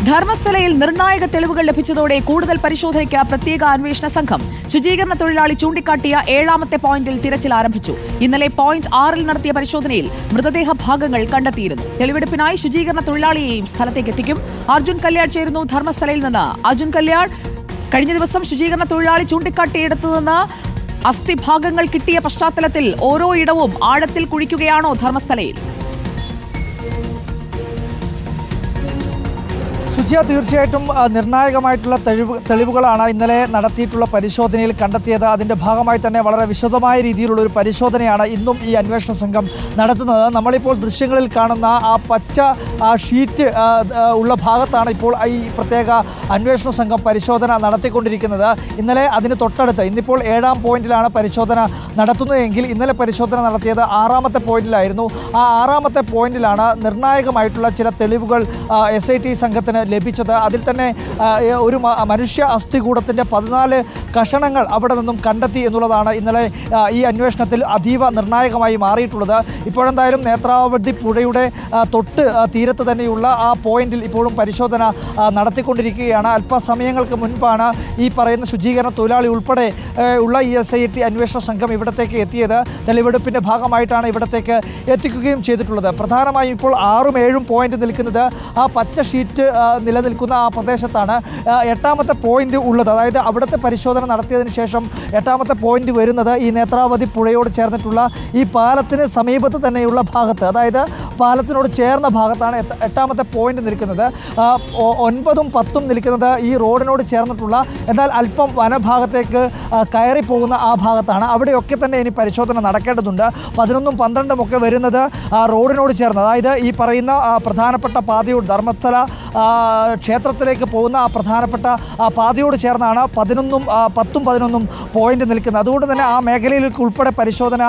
ധർമ്മസ്ഥലയിൽ നിർണായക തെളിവുകൾ ലഭിച്ചതോടെ കൂടുതൽ പരിശോധനയ്ക്ക് പ്രത്യേക അന്വേഷണ സംഘം. ശുചീകരണ തൊഴിലാളി ചൂണ്ടിക്കാട്ടിയ 7ാമത്തെ പോയിന്റിൽ തിരച്ചിൽ ആരംഭിച്ചു. ഇന്നലെ പോയിന്റ് 6-ൽ നടത്തിയ പരിശോധനയിൽ മൃതദേഹ ഭാഗങ്ങൾ കണ്ടെത്തിയിരുന്നു. തെളിവെടുപ്പിനായി ശുചീകരണ തൊഴിലാളിയെയും സ്ഥലത്തേക്ക് എത്തിക്കും. അർജുൻ കല്യാൺ ചേരുന്നു ധർമ്മസ്ഥലയിൽ നിന്ന്. അർജുൻ കല്യാൺ, കഴിഞ്ഞ ദിവസം ശുചീകരണ തൊഴിലാളി ചൂണ്ടിക്കാട്ടിയെടുത്തുനിന്ന് അസ്ഥിഭാഗങ്ങൾ കിട്ടിയ പശ്ചാത്തലത്തിൽ ഓരോ ഇടവും ആഴത്തിൽ കുഴിക്കുകയാണോ ധർമ്മസ്ഥലയിൽ? സുജിയ, തീർച്ചയായിട്ടും നിർണായകമായിട്ടുള്ള തെളിവുകളാണ് ഇന്നലെ നടത്തിയിട്ടുള്ള പരിശോധനയിൽ കണ്ടെത്തിയത്. അതിൻ്റെ ഭാഗമായി തന്നെ വളരെ വിശദമായ രീതിയിലുള്ള ഒരു പരിശോധനയാണ് ഇന്നും ഈ അന്വേഷണ സംഘം നടത്തുന്നത്. നമ്മളിപ്പോൾ ദൃശ്യങ്ങളിൽ കാണുന്ന ആ പച്ച ഷീറ്റ് ഉള്ള ഭാഗത്താണ് ഇപ്പോൾ ഈ പ്രത്യേക അന്വേഷണ സംഘം പരിശോധന നടത്തിക്കൊണ്ടിരിക്കുന്നത്. ഇന്നലെ അതിന് തൊട്ടടുത്ത് ഇന്നിപ്പോൾ 7ാം പോയിന്റിലാണ് പരിശോധന നടത്തുന്നതെങ്കിൽ ഇന്നലെ പരിശോധന നടത്തിയത് 6ാമത്തെ പോയിന്റിലായിരുന്നു. ആ 6ാമത്തെ പോയിന്റിലാണ് നിർണായകമായിട്ടുള്ള ചില തെളിവുകൾ SIT സംഘത്തിന് ലഭിച്ചത്. അതിൽ തന്നെ ഒരു മനുഷ്യ അസ്ഥികൂടത്തിൻ്റെ 14 കഷണങ്ങൾ അവിടെ നിന്നും കണ്ടെത്തി എന്നുള്ളതാണ് ഇന്നലെ ഈ അന്വേഷണത്തിൽ അതീവ നിർണായകമായി മാറിയിട്ടുള്ളത്. ഇപ്പോഴെന്തായാലും നേത്രാവതി പുഴയുടെ തൊട്ട് തീരത്ത് തന്നെയുള്ള ആ പോയിന്റിൽ ഇപ്പോഴും പരിശോധന നടത്തിക്കൊണ്ടിരിക്കുകയാണ്. അല്പസമയങ്ങൾക്ക് മുൻപാണ് ഈ പറയുന്ന ശുചീകരണ തൊഴിലാളി ഉൾപ്പെടെ ഉള്ള ഈ SIT അന്വേഷണ സംഘം ഇവിടത്തേക്ക് എത്തിയത്. തെളിവെടുപ്പിൻ്റെ ഭാഗമായിട്ടാണ് ഇവിടത്തേക്ക് എത്തിക്കുകയും ചെയ്തിട്ടുള്ളത്. പ്രധാനമായും ഇപ്പോൾ 6ഉം 7ഉം പോയിന്റ് നിൽക്കുന്നത് ആ പച്ച ഷീറ്റ് നിലനിൽക്കുന്ന ആ പ്രദേശത്താണ്. 8ാമത്തെ പോയിന്റ് ഉള്ളത്, അതായത് അവിടുത്തെ പരിശോധന നടത്തിയതിനു ശേഷം 8ാമത്തെ പോയിന്റ് വരുന്നത് ഈ നേത്രാവതി പുഴയോട് ചേർന്നിട്ടുള്ള ഈ പാലത്തിന് സമീപത്ത് തന്നെയുള്ള ഭാഗത്ത്, അതായത് പാലത്തിനോട് ചേർന്ന ഭാഗത്താണ് 8ാമത്തെ പോയിന്റ് നിൽക്കുന്നത്. 9ഉം 10ഉം നിൽക്കുന്നത് ഈ റോഡിനോട് ചേർന്നിട്ടുള്ള എന്നാൽ അല്പം വനഭാഗത്തേക്ക് കയറി പോകുന്ന ആ ഭാഗത്താണ്. അവിടെയൊക്കെ തന്നെ ഇനി പരിശോധന നടക്കേണ്ടതുണ്ട്. 11ഉം 12ഉം ഒക്കെ വരുന്നത് റോഡിനോട് ചേർന്ന്, അതായത് ഈ പറയുന്ന പ്രധാനപ്പെട്ട പാതയോട് ധർമ്മസ്ഥല ക്ഷേത്രത്തിലേക്ക് പോകുന്ന ആ പ്രധാനപ്പെട്ട പാതയോട് ചേർന്നാണ് 10ഉം 11ഉം പോയിന്റ് നിൽക്കുന്നത്. അതുകൊണ്ട് തന്നെ ആ മേഖലയിലേക്ക് ഉൾപ്പെടെ പരിശോധന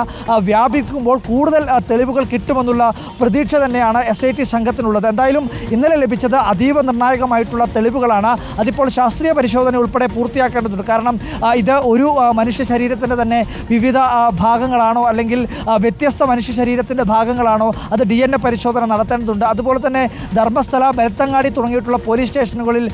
വ്യാപിക്കുമ്പോൾ കൂടുതൽ തെളിവുകൾ കിട്ടുമെന്നുള്ള പ്രതീക്ഷ തന്നെയാണ് SIT സംഘത്തിനുള്ളത്. എന്തായാലും ഇന്നലെ ലഭിച്ചത് അതീവ നിർണായകമായിട്ടുള്ള തെളിവുകളാണ്. അതിപ്പോൾ ശാസ്ത്രീയ പരിശോധന ഉൾപ്പെടെ പൂർത്തിയാക്കേണ്ടതുണ്ട്. കാരണം ഇത് ഒരു മനുഷ്യ ശരീരത്തിൻ്റെ തന്നെ വിവിധ ഭാഗങ്ങളാണോ അല്ലെങ്കിൽ വ്യത്യസ്ത മനുഷ്യ ശരീരത്തിൻ്റെ ഭാഗങ്ങളാണോ, അത് DNA പരിശോധന നടത്തേണ്ടതുണ്ട്. അതുപോലെ തന്നെ ധർമ്മസ്ഥല, ബെൽത്തങ്ങാടി തുടങ്ങിയിട്ടുള്ള പോലീസ് സ്റ്റേഷനുകളിൽ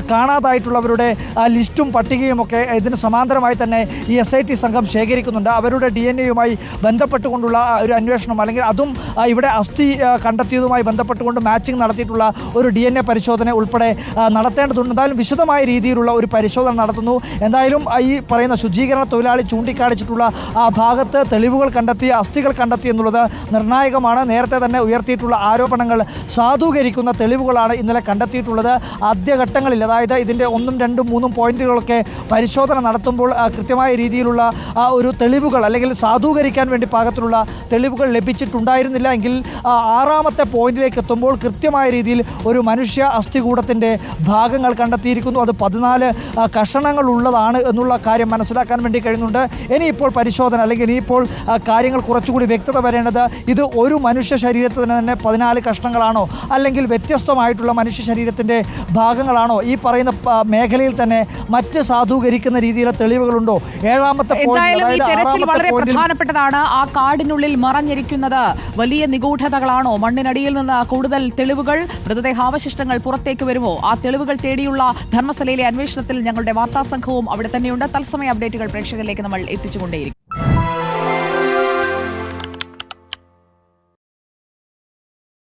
കാണാതായിട്ടുള്ളവരുടെ ലിസ്റ്റും പട്ടികയും ഒക്കെ ഇതിന് സമാന്തരമായി തന്നെ ഈ SIT സംഘം ശേഖരിക്കുന്നുണ്ട്. അവരുടെ DNA-യുമായി ബന്ധപ്പെട്ടുകൊണ്ടുള്ള ഒരു അന്വേഷണം, അല്ലെങ്കിൽ അതും ഇവിടെ അസ്ഥി കണ്ടെത്തിയതുമായി ബന്ധപ്പെട്ടുകൊണ്ട് മാച്ചിങ് നടത്തിയിട്ടുള്ള ഒരു DNA പരിശോധന ഉൾപ്പെടെ നടത്തേണ്ടതുണ്ട്. എന്തായാലും വിശദമായ രീതിയിലുള്ള ഒരു പരിശോധന നടത്തുന്നു. എന്തായാലും ഈ പറയുന്ന ശുചീകരണ തൊഴിലാളി ചൂണ്ടിക്കാണിച്ചിട്ടുള്ള ആ ഭാഗത്ത് തെളിവുകൾ കണ്ടെത്തി, അസ്ഥികൾ കണ്ടെത്തി എന്നുള്ളത് നിർണായകമാണ്. നേരത്തെ തന്നെ ഉയർത്തിയിട്ടുള്ള ആരോപണങ്ങൾ സാധൂകരിക്കുന്ന തെളിവുകളാണ് ഇന്നലെ കണ്ടെത്തിയിട്ടുള്ളത്. ആദ്യഘട്ടങ്ങളിൽ, അതായത് ഇതിൻ്റെ 1ഉം 2ഉം 3ഉം പോയിന്റുകളൊക്കെ പരിശോധന നടത്തുമ്പോൾ കൃത്യമായ രീതിയിലുള്ള ഒരു തെളിവുകൾ അല്ലെങ്കിൽ സാധൂകരിക്കാൻ വേണ്ടി പാകത്തിലുള്ള തെളിവുകൾ ലഭിച്ചിട്ടുണ്ടായിരുന്നില്ല. എങ്കിൽ 6ാമത്തെ പോയിന്റിലേക്ക് എത്തുമ്പോൾ കൃത്യമായ രീതിയിൽ ഒരു മനുഷ്യ അസ്ഥികൂടത്തിൻ്റെ ഭാഗങ്ങൾ കണ്ടെത്തിയിരിക്കുന്നു. അത് 14 കഷണങ്ങൾ ഉള്ളതാണ് എന്നുള്ള കാര്യം മനസ്സിലാക്കാൻ വേണ്ടി കഴിയുന്നുണ്ട്. ഇനിയിപ്പോൾ പരിശോധന, അല്ലെങ്കിൽ ഇനിയിപ്പോൾ കാര്യങ്ങൾ കുറച്ചുകൂടി വ്യക്തത വരേണ്ടത് ഇത് ഒരു മനുഷ്യ ശരീരത്തിന് തന്നെ 14 കഷ്ണങ്ങളാണോ, അല്ലെങ്കിൽ വ്യത്യസ്തമായിട്ടുള്ള മനുഷ്യ ശരീരത്തിൻ്റെ ഭാഗങ്ങളാണോ, ഈ പറയുന്ന മേഖലയിൽ തന്നെ മറ്റ് സാധൂകരിക്കുന്ന രീതിയിലെ തെളിവുകളുണ്ടോ? 7ാമത്തെ വളരെ പ്രധാനപ്പെട്ടതാണ്. ആ കാടിനുള്ളിൽ മറഞ്ഞിരിക്കുന്നത് വലിയ നിഗൂഢതകളാണോ? മണ്ണിനടിയിൽ നിന്ന് കൂടുതൽ തെളിവുകൾ, മൃതദേഹാവശിഷ്ടങ്ങൾ പുറത്തേക്ക് വരുമോ? ആ തെളിവുകൾ തേടിയുള്ള ധർമ്മസ്ഥലയിലെ അന്വേഷണത്തിൽ ഞങ്ങളുടെ വാർത്താ സംഘവും അവിടെ തന്നെയുണ്ട്. തത്സമയ അപ്ഡേറ്റുകൾ പ്രേക്ഷകരിലേക്ക് നമ്മൾ എത്തിച്ചുകൊണ്ടേയിരിക്കും.